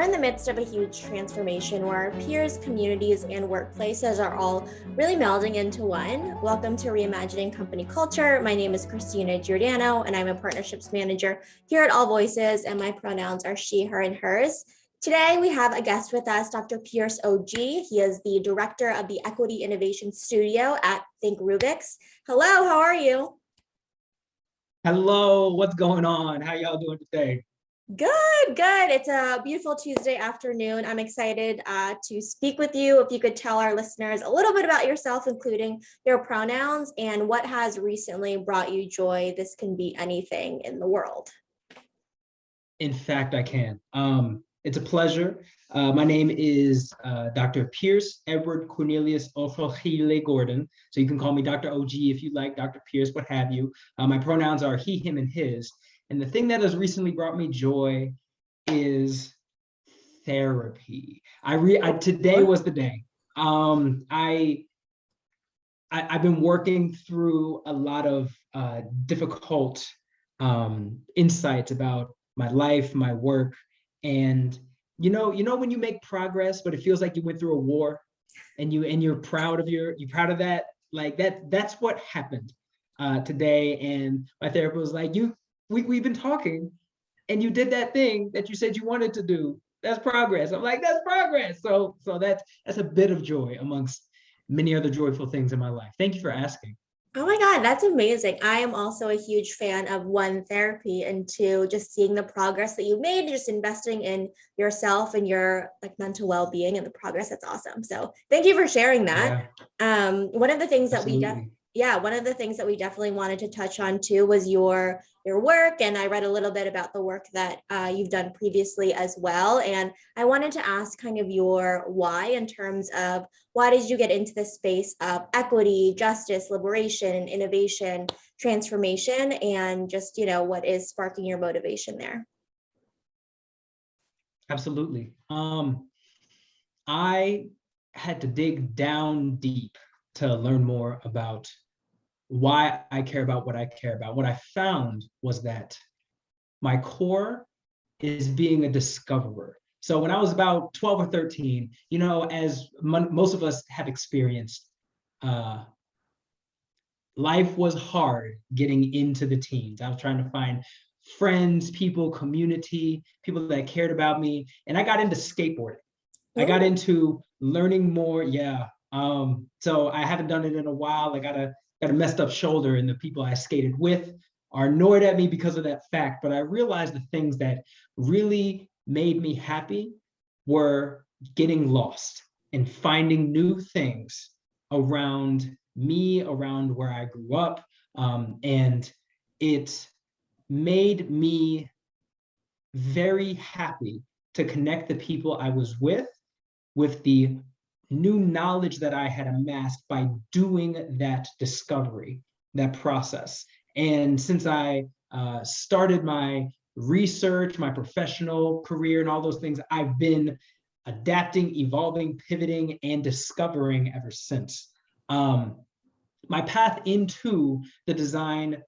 we're in the midst of a huge transformation where our peers, communities, and workplaces are all really melding into one. Welcome to Reimagining Company Culture. My name is Christina Giordano, and I'm a partnerships manager here at AllVoices, and my pronouns are she, her, and hers. Today, we have a guest with us, Dr. Pierce O.G. He is the director of the Equity Innovation Studio at Think Rubix. Hello, how are you? Hello, what's going on? How y'all doing today? Good. It's a beautiful Tuesday afternoon. I'm excited to speak with you. If you could tell our listeners a little bit about yourself, including your pronouns and what has recently brought you joy. This can be anything in the world. In fact, I can. It's a pleasure. My name is Dr. Pierce Edward Cornelius Otlhogile-Gordon. So you can call me Dr. OG if you like, Dr. Pierce, what have you. My pronouns are he, him, and his. And the thing that has recently brought me joy is therapy. Today was the day. I've been working through a lot of difficult insights about my life, my work, and you know when you make progress, but it feels like you went through a war, and you're proud of that. Like that's what happened today. And my therapist was like, we've been talking, and you did that thing that you said you wanted to do. That's progress. I'm like, that's progress. So that's a bit of joy amongst many other joyful things in my life. Thank you for asking. Oh my God, that's amazing. I am also a huge fan of one, therapy, and two, just seeing the progress that you made, just investing in yourself and your mental well-being and the progress. That's awesome. So thank you for sharing that. Yeah, One of the things that absolutely. one of the things that we definitely wanted to touch on too was your work. And I read a little bit about the work that you've done previously as well. And I wanted to ask kind of your why in terms of why did you get into the space of equity, justice, liberation, and innovation, transformation, and just, what is sparking your motivation there? Absolutely. I had to dig down deep to learn more about why I care about what I care about. What I found was that my core is being a discoverer. So when I was about 12 or 13, as most of us have experienced, life was hard getting into the teens. I was trying to find friends, people, community, people that cared about me. And I got into skateboarding. I got into learning more. Yeah. So I haven't done it in a while. I got a messed up shoulder, and the people I skated with are annoyed at me because of that fact. But I realized the things that really made me happy were getting lost and finding new things around me, around where I grew up. And it made me very happy to connect the people I was with the new knowledge that I had amassed by doing that discovery, that process. And since I started my research, my professional career, and all those things, I've been adapting, evolving, pivoting, and discovering ever since. My path into the design,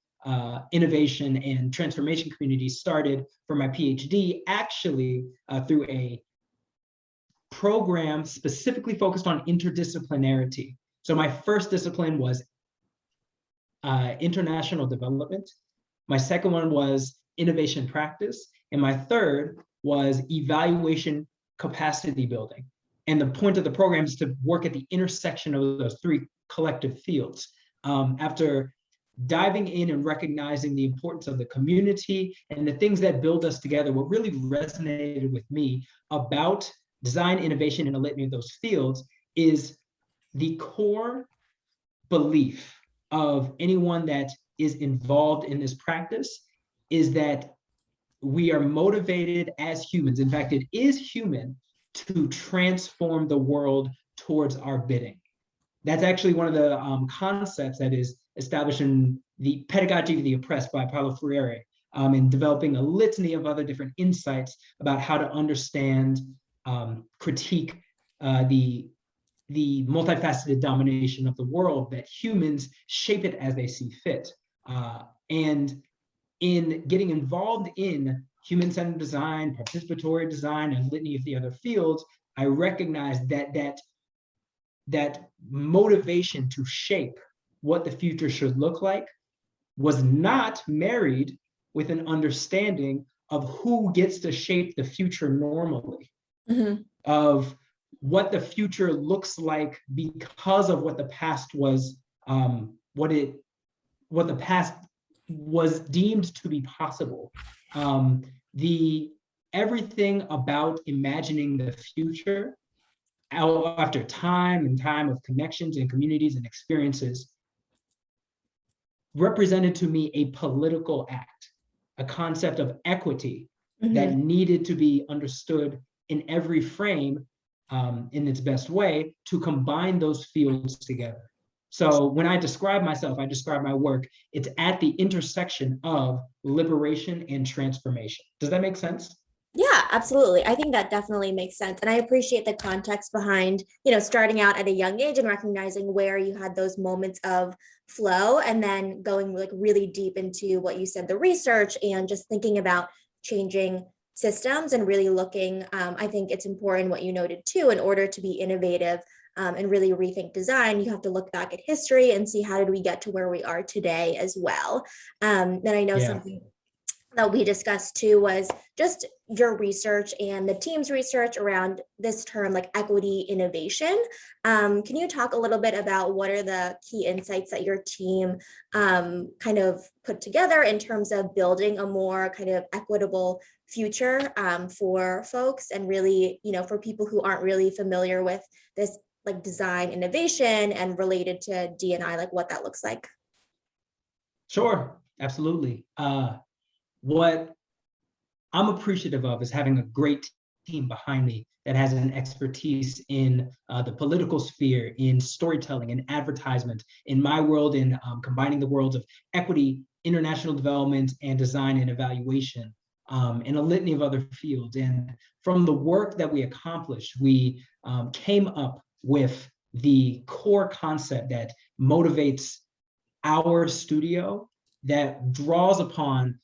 innovation, and transformation community started for my PhD actually through a program specifically focused on interdisciplinarity. So my first discipline was international development. My second one was innovation practice. And my third was evaluation capacity building. And the point of the program is to work at the intersection of those three collective fields. After diving in and recognizing the importance of the community and the things that build us together, what really resonated with me about design, innovation, and a litany of those fields is the core belief of anyone that is involved in this practice is that we are motivated as humans. In fact, it is human to transform the world towards our bidding. That's actually one of the concepts that is established in the Pedagogy of the Oppressed by Paulo Freire, in developing a litany of other different insights about how to understand, critique the multifaceted domination of the world, that humans shape it as they see fit. And in getting involved in human-centered design, participatory design, and litany of the other fields, I recognized that motivation to shape what the future should look like was not married with an understanding of who gets to shape the future normally, of what the future looks like because of what the past was, what the past was deemed to be possible. Everything about imagining the future after time and time of connections and communities and experiences represented to me a political act, a concept of equity that needed to be understood in every frame in its best way to combine those fields together. So when I describe myself, I describe my work, it's at the intersection of liberation and transformation. Does that make sense? Yeah, absolutely. I think that definitely makes sense. And I appreciate the context behind, starting out at a young age and recognizing where you had those moments of flow and then going like really deep into what you said, the research and just thinking about changing systems and really looking. I think it's important what you noted too, in order to be innovative and really rethink design, you have to look back at history and see how did we get to where we are today as well. Then I know something that we discussed too was just your research and the team's research around this term like equity innovation. Can you talk a little bit about what are the key insights that your team kind of put together in terms of building a more kind of equitable future for folks and really, for people who aren't really familiar with this like design innovation and related to D&I, like what that looks like? Sure, absolutely. What I'm appreciative of is having a great team behind me that has an expertise in the political sphere, in storytelling, in advertisement, in my world, in combining the worlds of equity, international development, and design and evaluation, in a litany of other fields. And from the work that we accomplished, we came up with the core concept that motivates our studio, that draws upon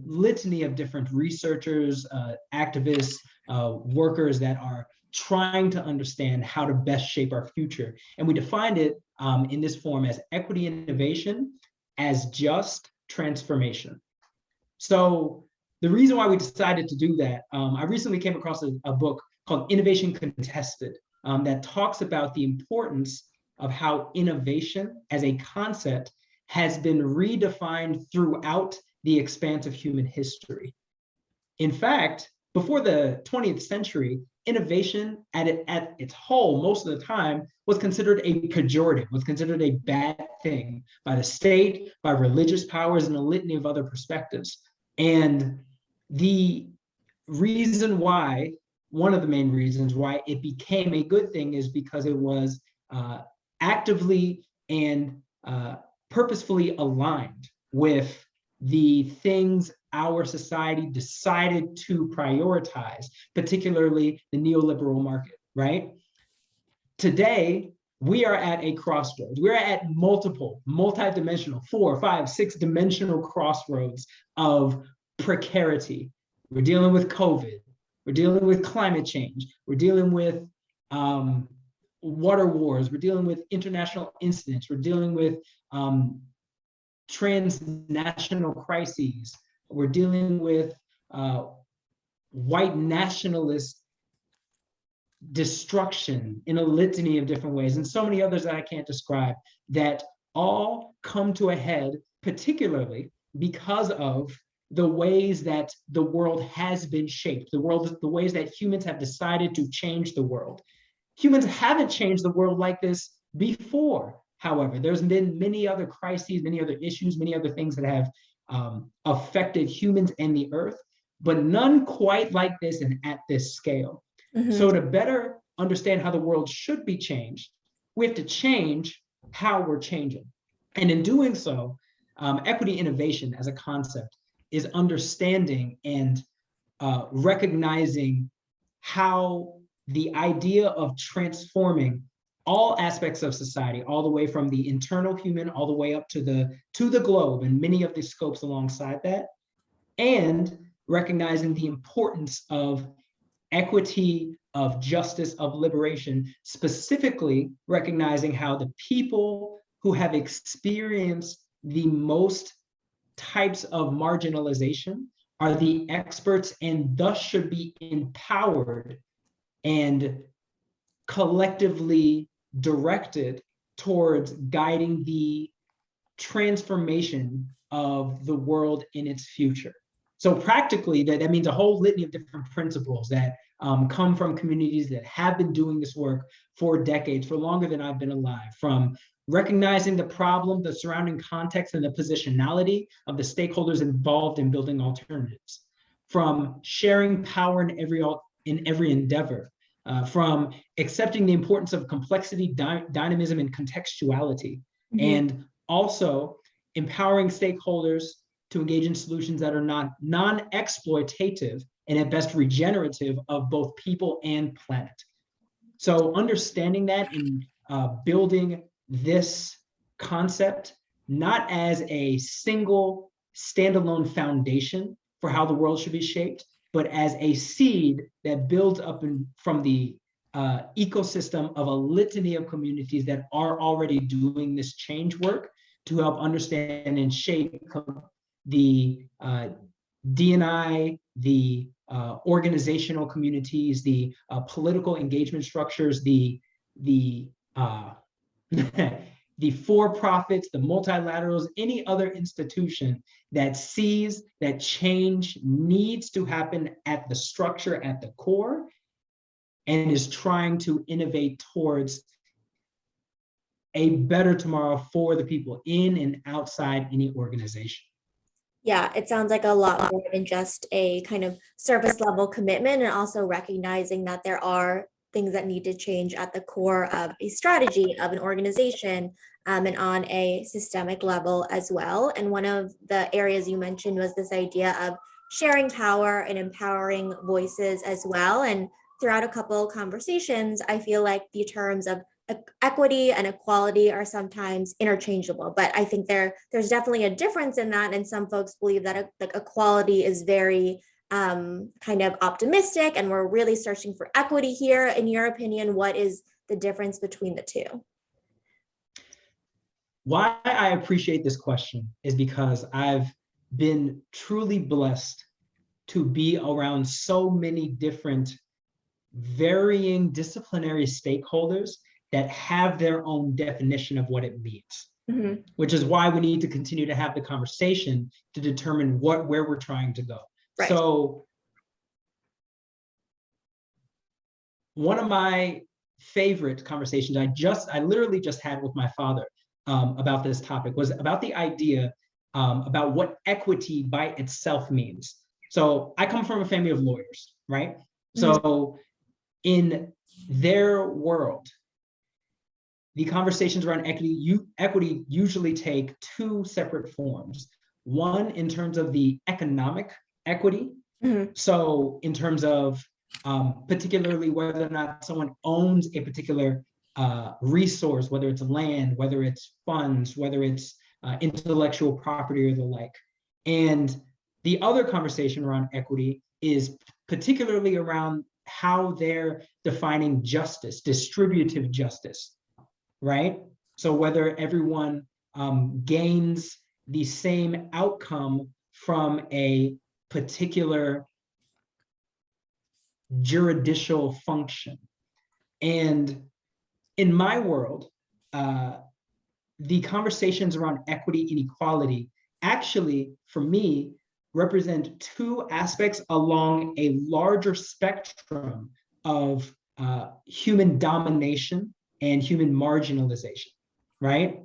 litany of different researchers, activists, workers that are trying to understand how to best shape our future. And we defined it in this form as equity innovation as just transformation. So the reason why we decided to do that, I recently came across a book called Innovation Contested that talks about the importance of how innovation as a concept has been redefined throughout the expanse of human history. In fact, before the 20th century, innovation at its whole, most of the time, was considered a pejorative, was considered a bad thing by the state, by religious powers, and a litany of other perspectives. And the reason why, one of the main reasons why it became a good thing is because it was actively and purposefully aligned with the things our society decided to prioritize, particularly the neoliberal market, right? Today, we are at a crossroads. We're at multiple, multi-dimensional, 4, 5, 6-dimensional crossroads of precarity. We're dealing with COVID. We're dealing with climate change. We're dealing with water wars. We're dealing with international incidents. We're dealing with transnational crises. We're dealing with white nationalist destruction in a litany of different ways, and so many others that I can't describe, that all come to a head, particularly because of the ways that the world has been shaped, the ways that humans have decided to change the world. Humans haven't changed the world like this before. However, there's been many other crises, many other issues, many other things that have affected humans and the earth, but none quite like this and at this scale. So to better understand how the world should be changed, we have to change how we're changing. And in doing so, equity innovation as a concept is understanding and recognizing how the idea of transforming all aspects of society, all the way from the internal human, all the way up to the globe, and many of the scopes alongside that, and recognizing the importance of equity, of justice, of liberation, specifically recognizing how the people who have experienced the most types of marginalization are the experts and thus should be empowered and collectively directed towards guiding the transformation of the world in its future. So practically, that means a whole litany of different principles that come from communities that have been doing this work for decades, for longer than I've been alive, from recognizing the problem, the surrounding context, and the positionality of the stakeholders involved in building alternatives, from sharing power in every endeavor, from accepting the importance of complexity, dynamism, and contextuality, and also empowering stakeholders to engage in solutions that are non-exploitative and at best regenerative of both people and planet. So understanding that and building this concept not as a single standalone foundation for how the world should be shaped, but as a seed that builds up from the ecosystem of a litany of communities that are already doing this change work to help understand and shape the D&I, the organizational communities, the political engagement structures, the the for-profits, the multilaterals, any other institution that sees that change needs to happen at the structure, at the core, and is trying to innovate towards a better tomorrow for the people in and outside any organization. Yeah, it sounds like a lot more than just a kind of surface level commitment, and also recognizing that there are things that need to change at the core of a strategy of an organization, and on a systemic level as well. And one of the areas you mentioned was this idea of sharing power and empowering voices as well. And throughout a couple of conversations, I feel like the terms of equity and equality are sometimes interchangeable, but I think there's definitely a difference in that. And some folks believe that like equality is very kind of optimistic, and we're really searching for equity here. In your opinion, what is the difference between the two? Why I appreciate this question is because I've been truly blessed to be around so many different varying disciplinary stakeholders that have their own definition of what it means, which is why we need to continue to have the conversation to determine where we're trying to go. Right. So one of my favorite conversations I literally just had with my father about this topic was about the idea about what equity by itself means. So I come from a family of lawyers, right? So in their world, the conversations around equity usually take two separate forms. One, in terms of the economic equity. So in terms of particularly whether or not someone owns a particular resource, whether it's land, whether it's funds, whether it's intellectual property or the like. And the other conversation around equity is particularly around how they're defining justice, distributive justice, right? So whether everyone gains the same outcome from a particular juridical function. And in my world, the conversations around equity and equality actually, for me, represent two aspects along a larger spectrum of human domination and human marginalization, right?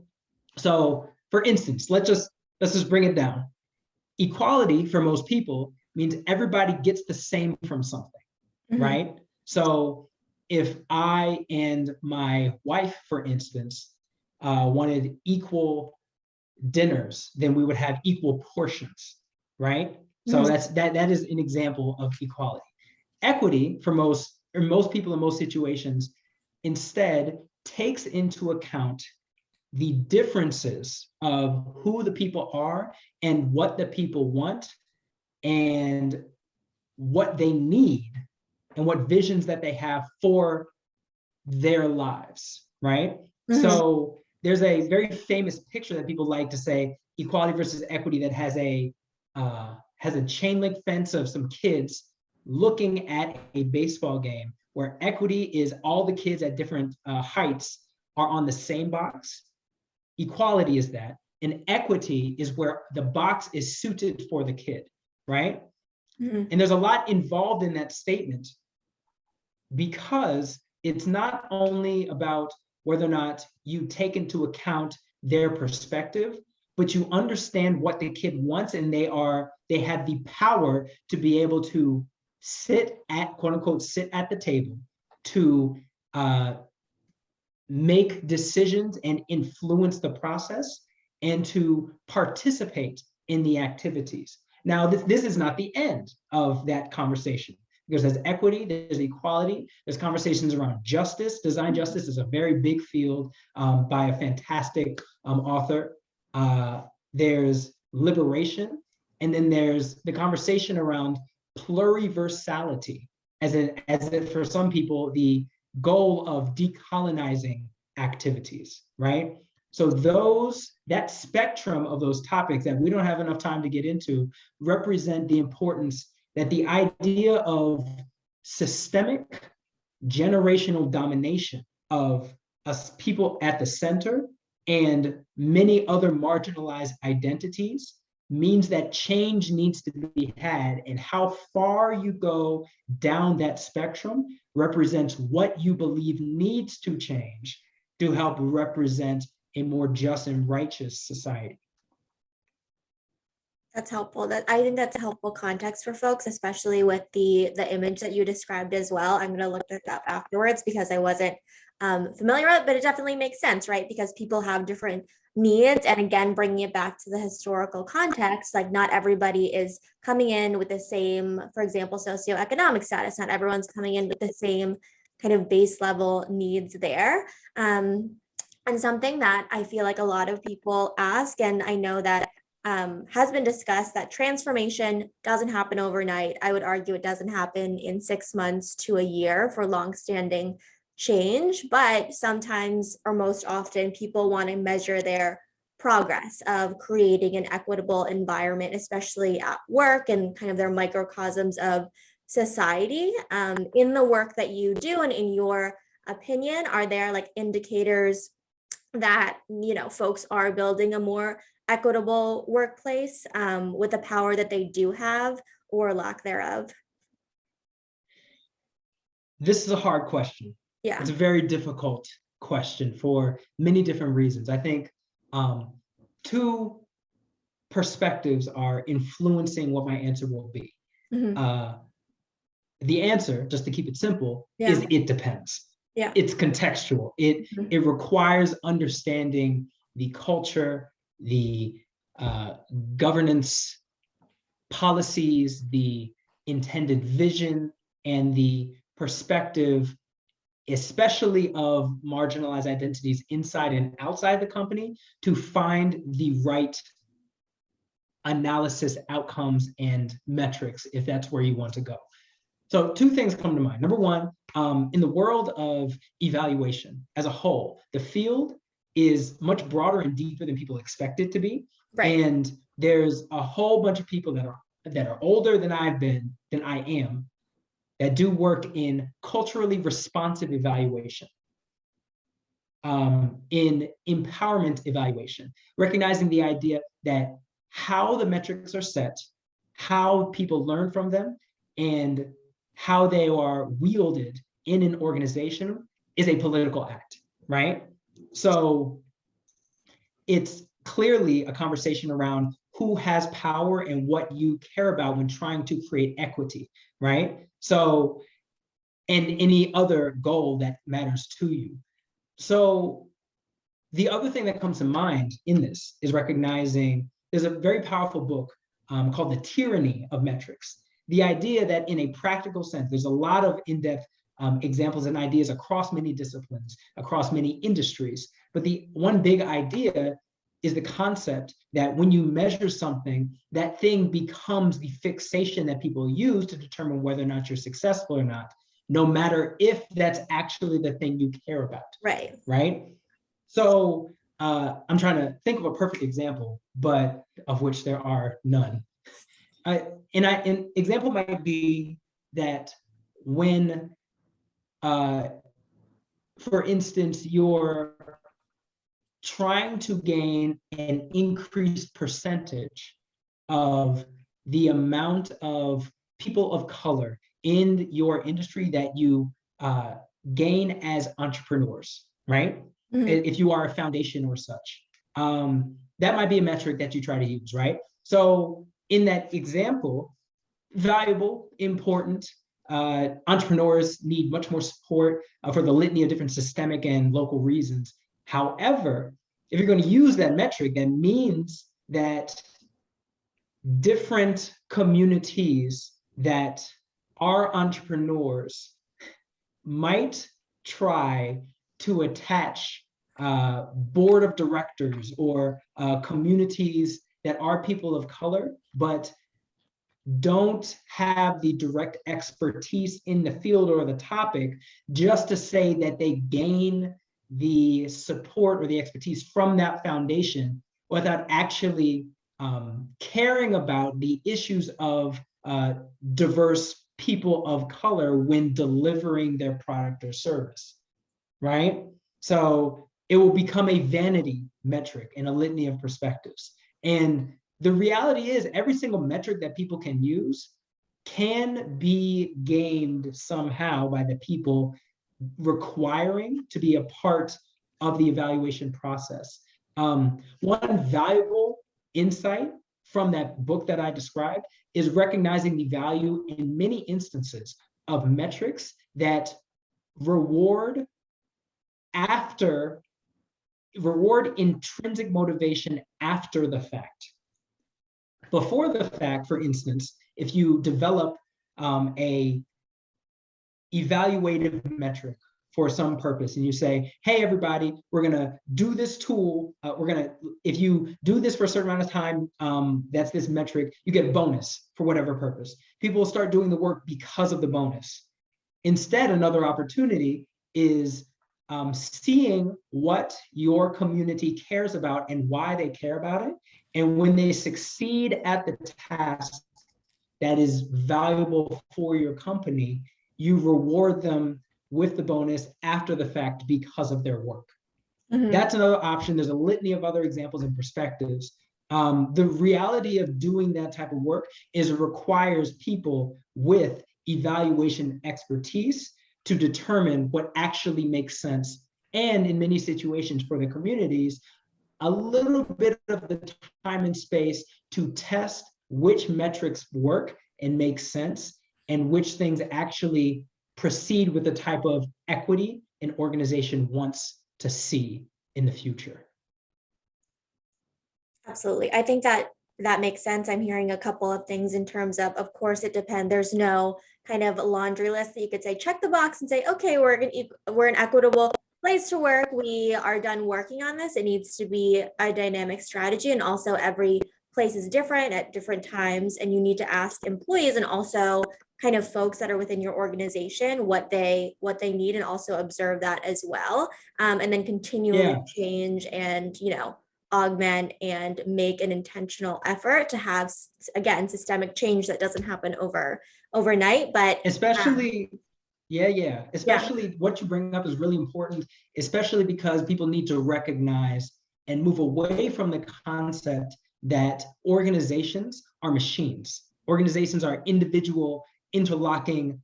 So for instance, let's just bring it down. Equality for most people means everybody gets the same from something, right? So if I and my wife, for instance, wanted equal dinners, then we would have equal portions, right? So that is an example of equality. Equity for most people in most situations instead takes into account the differences of who the people are and what the people want and what they need and what visions that they have for their lives, right? So there's a very famous picture that people like to say, equality versus equity, that has a chain link fence of some kids looking at a baseball game, where equity is all the kids at different heights are on the same box. Equality is that, and equity is where the box is suited for the kid, right? And there's a lot involved in that statement, because it's not only about whether or not you take into account their perspective, but you understand what the kid wants, and they have the power to be able to sit at, quote unquote, sit at the table to make decisions and influence the process and to participate in the activities. Now, this is not the end of that conversation, because there's equity, there's equality, there's conversations around justice. Design justice is a very big field by a fantastic author. There's liberation, and then there's the conversation around pluriversality, as it for some people, the goal of decolonizing activities, right? So that spectrum of those topics that we don't have enough time to get into represent the importance that the idea of systemic generational domination of us people at the center and many other marginalized identities means that change needs to be had, and how far you go down that spectrum represents what you believe needs to change to help represent a more just and righteous society. That's helpful. I think that's a helpful context for folks, especially with the image that you described as well. I'm going to look it up afterwards because I wasn't familiar with it, but it definitely makes sense, right? Because people have different needs. And again, bringing it back to the historical context, like not everybody is coming in with the same, for example, socioeconomic status. Not everyone's coming in with the same kind of base level needs there. And something that I feel like a lot of people ask, and I know that has been discussed, that transformation doesn't happen overnight. I would argue it doesn't happen in 6 months to a year for longstanding change, but sometimes, or most often, people want to measure their progress of creating an equitable environment, especially at work and kind of their microcosms of society. In the work that you do, and in your opinion, are there like indicators that, you know, folks are building a more equitable workplace with the power that they do have, or lack thereof? This is a hard question. Yeah. It's a very difficult question for many different reasons. I think two perspectives are influencing what my answer will be. The answer, just to keep it simple, is it depends. Yeah. It's contextual. It requires understanding the culture, the governance policies, the intended vision, and the perspective, especially of marginalized identities inside and outside the company, to find the right analysis, outcomes, and metrics, if that's where you want to go. So two things come to mind. Number one, in the world of evaluation as a whole, the field is much broader and deeper than people expect it to be. Right. And there's a whole bunch of people that are older than I am, that do work in culturally responsive evaluation, in empowerment evaluation, recognizing the idea that how the metrics are set, how people learn from them, and how they are wielded in an organization is a political act, right? So it's clearly a conversation around who has power and what you care about when trying to create equity, right? So, and any other goal that matters to you. So the other thing that comes to mind in this is recognizing there's a very powerful book called The Tyranny of Metrics. The idea that in a practical sense, there's a lot of in-depth examples and ideas across many disciplines, across many industries. But the one big idea is the concept that when you measure something, that thing becomes the fixation that people use to determine whether or not you're successful or not, no matter if that's actually the thing you care about. Right? So I'm trying to think of a perfect example, but of which there are none. An example might be that when, for instance, you're trying to gain an increased percentage of the amount of people of color in your industry that you gain as entrepreneurs, right? If you are a foundation or such, that might be a metric that you try to use, right? So in that example, valuable, important, entrepreneurs need much more support for the litany of different systemic and local reasons. However, if you're going to use that metric, that means that different communities that are entrepreneurs might try to attach board of directors or communities that are people of color, but don't have the direct expertise in the field or the topic, just to say that they gain the support or the expertise from that foundation without actually caring about the issues of diverse people of color when delivering their product or service, right? So it will become a vanity metric in a litany of perspectives. And the reality is every single metric that people can use can be gained somehow by the people requiring to be a part of the evaluation process. One valuable insight from that book that I described is recognizing the value in many instances of metrics that reward intrinsic motivation after the fact. Before the fact, for instance, if you develop a evaluative metric for some purpose and you say, hey, everybody, we're going to do this tool. If you do this for a certain amount of time, that's this metric, you get a bonus for whatever purpose. People will start doing the work because of the bonus. Instead, another opportunity is seeing what your community cares about and why they care about it. And when they succeed at the task that is valuable for your company, you reward them with the bonus after the fact because of their work. That's another option. There's a litany of other examples and perspectives. The reality of doing that type of work is it requires people with evaluation expertise to determine what actually makes sense. And in many situations for the communities, a little bit of the time and space to test which metrics work and make sense and which things actually proceed with the type of equity an organization wants to see in the future. Absolutely. I think that makes sense. I'm hearing a couple of things in terms of course, it depends. There's no kind of laundry list that you could say, check the box and say, okay, we're an equitable place to work. We are done working on this. It needs to be a dynamic strategy. And also every place is different at different times. And you need to ask employees and also kind of folks that are within your organization what they need, and also observe that as well. And then continually change and, augment and make an intentional effort to have, again, systemic change that doesn't happen overnight, but especially what you bring up is really important, especially because people need to recognize and move away from the concept that organizations are machines. Organizations are individual, interlocking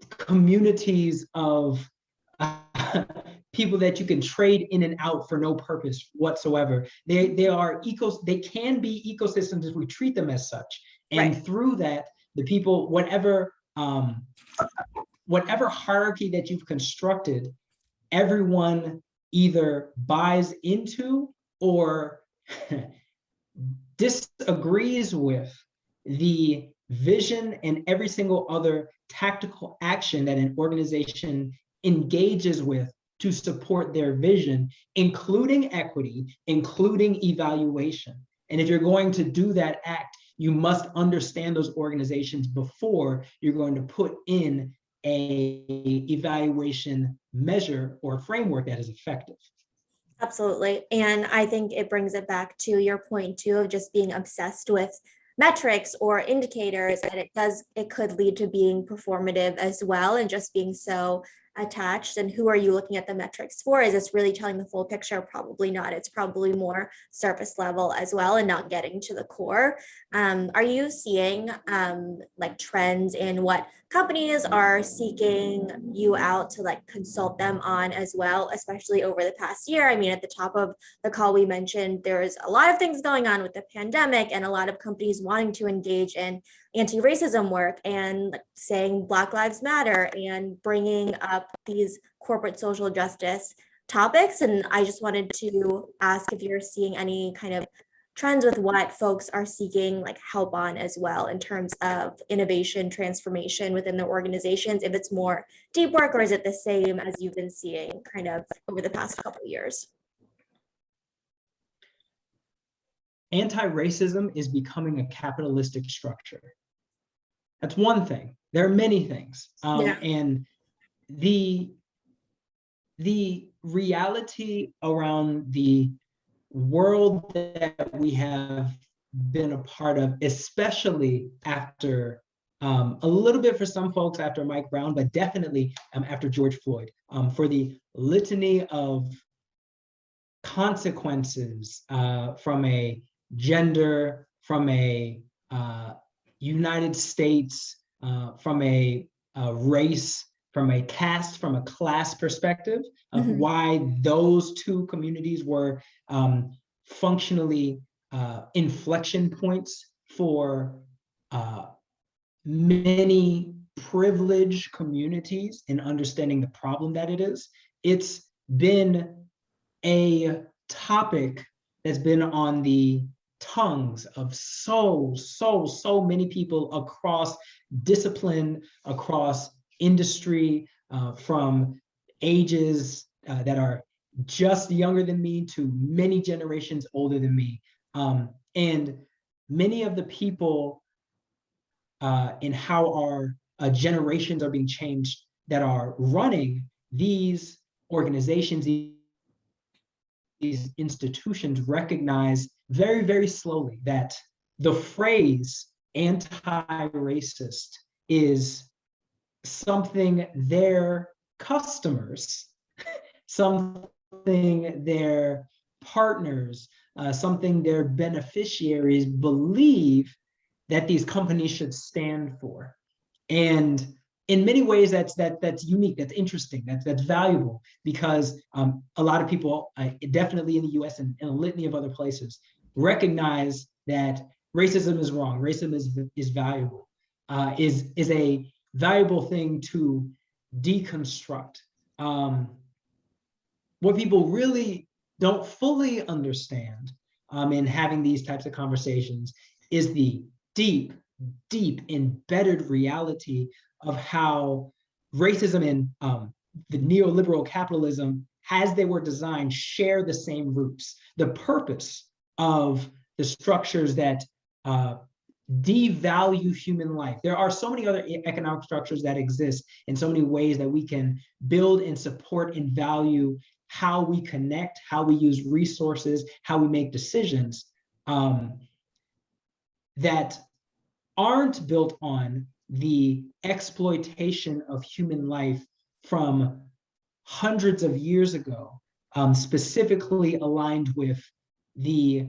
communities of people that you can trade in and out for no purpose whatsoever. They can be ecosystems if we treat them as such. And through that, the people, whatever hierarchy that you've constructed, everyone either buys into or disagrees with the vision and every single other tactical action that an organization engages with to support their vision, including equity, including evaluation. And if you're going to do that act, you must understand those organizations before you're going to put in a evaluation measure or framework that is effective. Absolutely. And I think it brings it back to your point too of just being obsessed with metrics or indicators, and it could lead to being performative as well, and just being so attached. And who are you looking at the metrics for? Is this really telling the full picture? Probably not. It's probably more surface level as well and not getting to the core. Are you seeing like trends in what companies are seeking you out to like consult them on as well, especially over the past year? I mean, at the top of the call, we mentioned there's a lot of things going on with the pandemic and a lot of companies wanting to engage in anti-racism work and saying Black Lives Matter and bringing up these corporate social justice topics. And I just wanted to ask if you're seeing any kind of trends with what folks are seeking like help on as well in terms of innovation, transformation within their organizations, if it's more deep work or is it the same as you've been seeing kind of over the past couple of years? Anti-racism is becoming a capitalistic structure. That's one thing. There are many things. And the reality around the world that we have been a part of, especially after a little bit for some folks after Mike Brown, but definitely after George Floyd, for the litany of consequences from a gender, from a United States, from a race, from a caste, from a class perspective of why those two communities were functionally inflection points for many privileged communities in understanding the problem that it is. It's been a topic that's been on the tongues of so many people across discipline, across industry, from ages that are just younger than me to many generations older than me. And many of the people in how our generations are being changed that are running these organizations, these institutions recognize very, very slowly that the phrase anti-racist is something their customers, something their partners, something their beneficiaries believe that these companies should stand for. And in many ways, that's unique, that's interesting, that's valuable, because a lot of people, definitely in the US and in a litany of other places, recognize that racism is wrong, racism is valuable, is a valuable thing to deconstruct. What people really don't fully understand in having these types of conversations is the deep embedded reality of how racism and the neoliberal capitalism, as they were designed, share the same roots. The purpose of the structures that devalue human life. There are so many other economic structures that exist in so many ways that we can build and support and value how we connect, how we use resources, how we make decisions, that aren't built on the exploitation of human life from hundreds of years ago, specifically aligned with the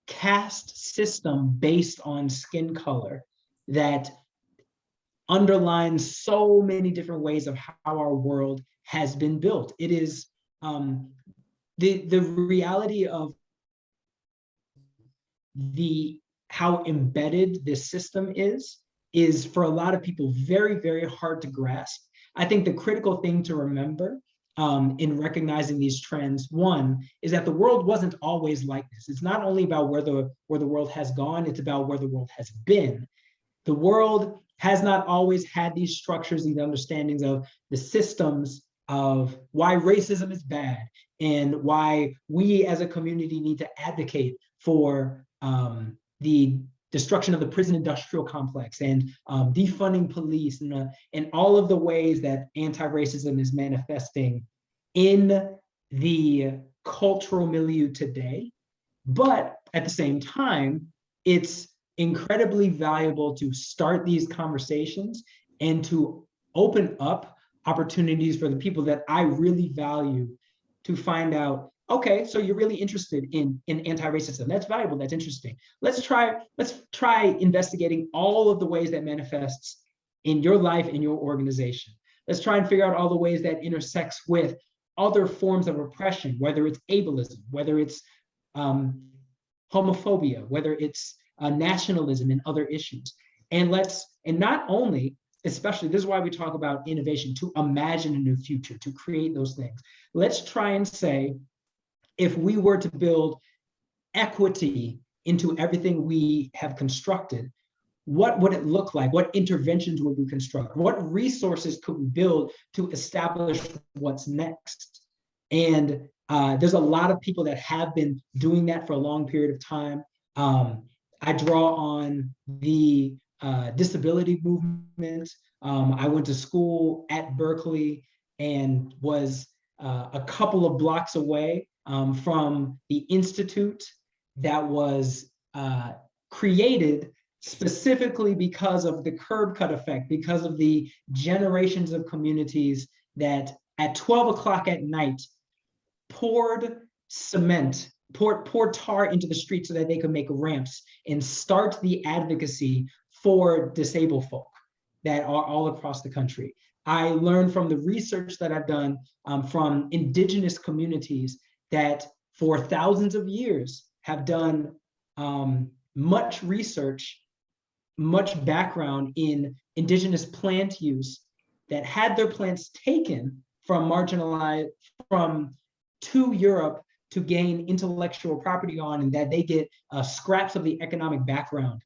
caste system based on skin color that underlines so many different ways of how our world has been built. It is the reality of how embedded this system is for a lot of people very, very hard to grasp. I think the critical thing to remember in recognizing these trends, one, is that the world wasn't always like this. It's not only about where the world has gone, it's about where the world has been. the world has not always had these structures, these understandings of the systems of why racism is bad and why we as a community need to advocate for the destruction of the prison industrial complex and defunding police and all of the ways that anti-racism is manifesting in the cultural milieu today. But at the same time, it's incredibly valuable to start these conversations and to open up opportunities for the people that I really value to find out, okay, so you're really interested in anti-racism. That's valuable, that's interesting. Let's try investigating all of the ways that manifests in your life, in your organization. Let's try and figure out all the ways that intersects with other forms of oppression, whether it's ableism, whether it's homophobia, whether it's nationalism and other issues. And not only, especially, this is why we talk about innovation, to imagine a new future, to create those things. Let's try and say, if we were to build equity into everything we have constructed, what would it look like? What interventions would we construct? What resources could we build to establish what's next? And there's a lot of people that have been doing that for a long period of time. I draw on the disability movement. I went to school at Berkeley and was a couple of blocks away from the institute that was created specifically because of the curb cut effect, because of the generations of communities that at 12 o'clock at night poured tar into the street so that they could make ramps and start the advocacy for disabled folk that are all across the country. I learned from the research that I've done from indigenous communities that for thousands of years have done much research, much background in indigenous plant use, that had their plants taken from to Europe to gain intellectual property on, and that they get scraps of the economic background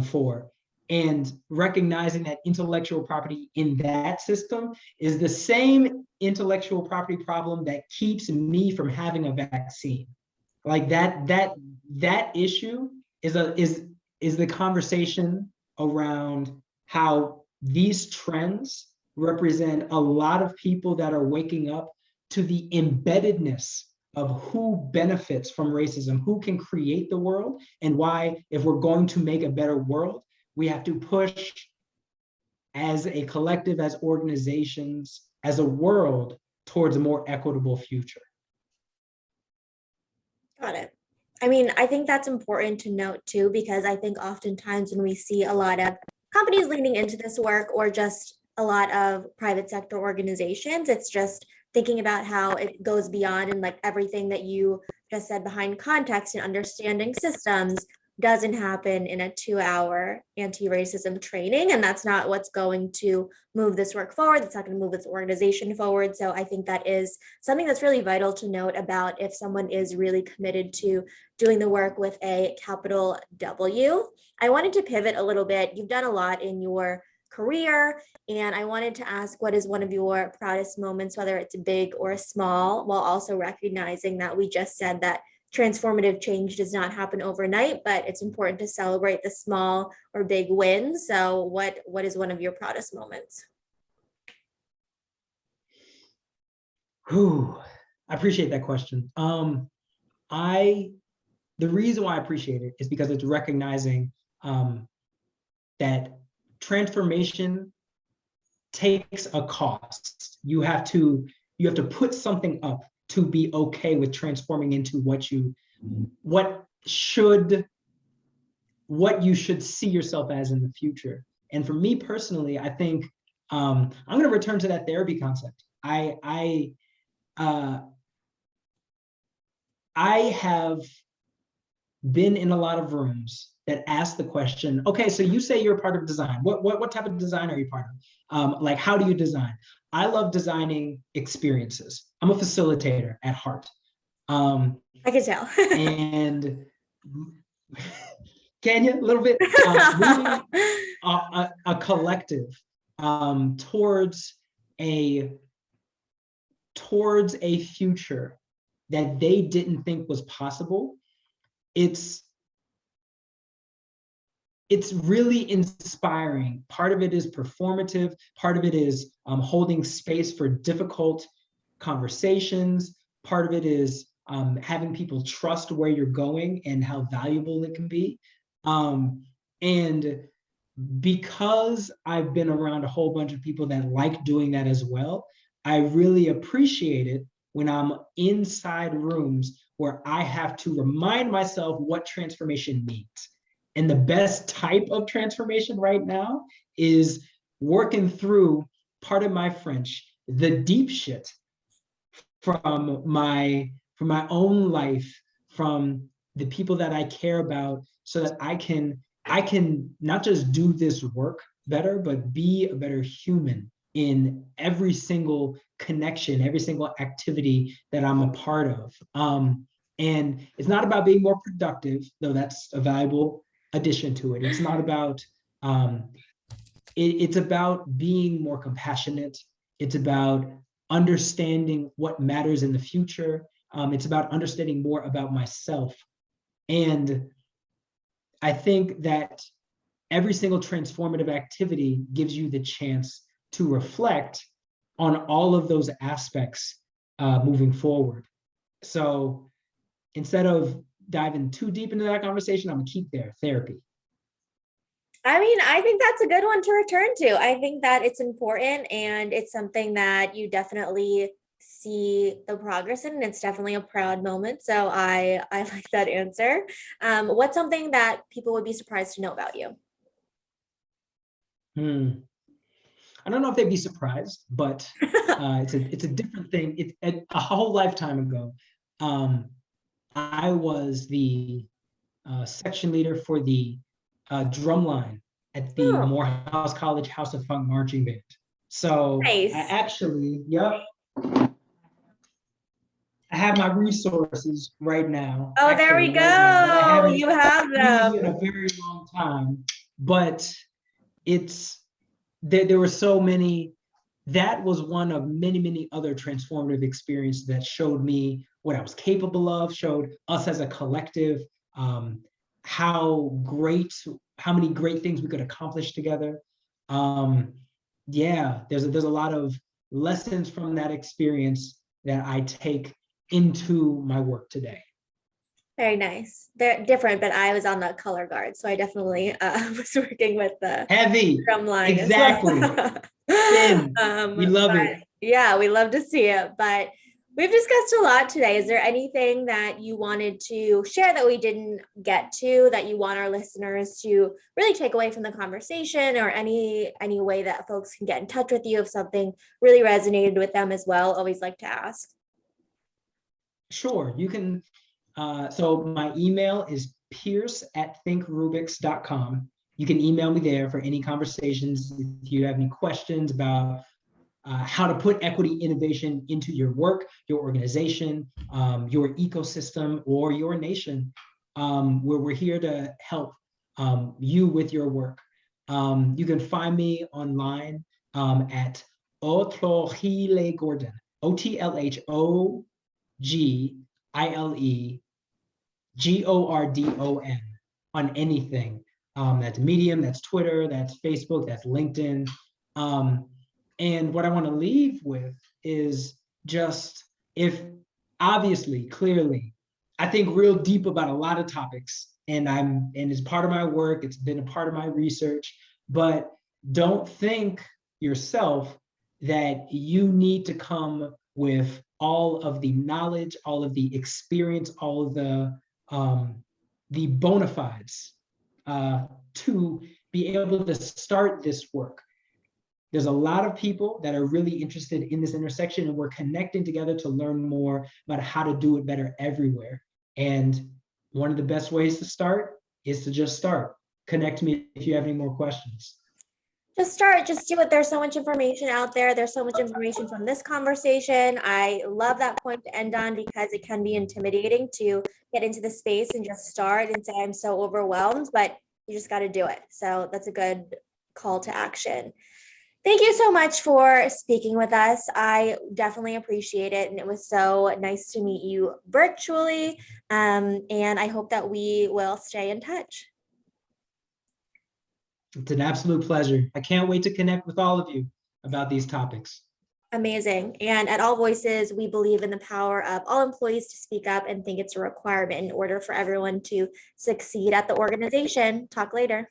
for. And recognizing that intellectual property in that system is the same intellectual property problem that keeps me from having a vaccine. Like that issue is the conversation around how these trends represent a lot of people that are waking up to the embeddedness of who benefits from racism, who can create the world, and why, if we're going to make a better world, we have to push as a collective, as organizations, as a world towards a more equitable future. Got it. I mean, I think that's important to note too, because I think oftentimes when we see a lot of companies leaning into this work, or just a lot of private sector organizations, it's just thinking about how it goes beyond, and like everything that you just said behind context and understanding systems doesn't happen in a 2-hour anti-racism training. And that's not what's going to move this work forward. That's not going to move this organization forward. So I think that is something that's really vital to note about if someone is really committed to doing the work with a capital W. I wanted to pivot a little bit. You've done a lot in your career, and I wanted to ask, what is one of your proudest moments, whether it's big or small, while also recognizing that we just said that transformative change does not happen overnight, but it's important to celebrate the small or big wins. So what is one of your proudest moments? I appreciate that question. The reason why I appreciate it is because it's recognizing that transformation takes a cost. You have to put something up to be okay with transforming into what you should see yourself as in the future. And for me personally, I think I'm going to return to that therapy concept. I have been in a lot of rooms that ask the question, okay, so you say you're part of design. What type of design are you part of? Like, how do you design? I love designing experiences. I'm a facilitator at heart. I can tell. And Can you a little bit? Really a collective towards a future that they didn't think was possible. It's really inspiring. Part of it is performative. Part of it is holding space for difficult conversations. Part of it is having people trust where you're going and how valuable it can be. And because I've been around a whole bunch of people that like doing that as well, I really appreciate it when I'm inside rooms where I have to remind myself what transformation means. And the best type of transformation right now is working through, part of my French, the deep shit from my own life, from the people that I care about, so that I can not just do this work better, but be a better human in every single connection, every single activity that I'm a part of. And it's not about being more productive, though that's a valuable addition to it. It's not about, it's about being more compassionate. It's about understanding what matters in the future. It's about understanding more about myself. And I think that every single transformative activity gives you the chance to reflect on all of those aspects moving forward. So instead of diving too deep into that conversation, I'm gonna keep there, therapy. I mean, I think that's a good one to return to. I think that it's important and it's something that you definitely see the progress in, and it's definitely a proud moment. So I like that answer. What's something that people would be surprised to know about you? I don't know if they'd be surprised, but it's a different thing. A whole lifetime ago, I was the section leader for the drum line at the Oh, Morehouse College House of Funk marching band. So I nice. actually, yep, I have my resources right now. Oh, there we Actually, right now, but I go. haven't You have used in them. a very long time. But it's there were so many. That was one of many, many other transformative experiences that showed me what I was capable of, showed us as a collective how many great things we could accomplish together. Yeah, there's a lot of lessons from that experience that I take into my work today. Very nice. They're different, but I was on the color guard, so I definitely was working with the Heavy, drum line as exactly. well. Thin, we love But it. yeah, we love to see it. But we've discussed a lot today. Is there anything that you wanted to share that we didn't get to, that you want our listeners to really take away from the conversation, or any way that folks can get in touch with you if something really resonated with them as well? Always like to ask. Sure, you can. So my email is pierce@thinkrubix.com. You can email me there for any conversations. If you have any questions about how to put equity innovation into your work, your organization, your ecosystem, or your nation, where we're here to help you with your work. You can find me online at Otlhogile-Gordon, Otlhogile-Gordon on anything. That's Medium, that's Twitter, that's Facebook, that's LinkedIn. And what I want to leave with is just, if obviously, clearly, I think real deep about a lot of topics, and it's part of my work, it's been a part of my research, but don't think yourself that you need to come with all of the knowledge, all of the experience, all of the bona fides to be able to start this work. There's a lot of people that are really interested in this intersection, and we're connecting together to learn more about how to do it better everywhere. And one of the best ways to start is to just start. Connect me if you have any more questions. Just start, just do it. There's so much information out there. There's so much information from this conversation. I love that point to end on because it can be intimidating to get into the space and just start and say, I'm so overwhelmed, but you just got to do it. So that's a good call to action. Thank you so much for speaking with us. I definitely appreciate it. And it was so nice to meet you virtually. And I hope that we will stay in touch. It's an absolute pleasure. I can't wait to connect with all of you about these topics. Amazing. And at AllVoices, we believe in the power of all employees to speak up and think it's a requirement in order for everyone to succeed at the organization. Talk later.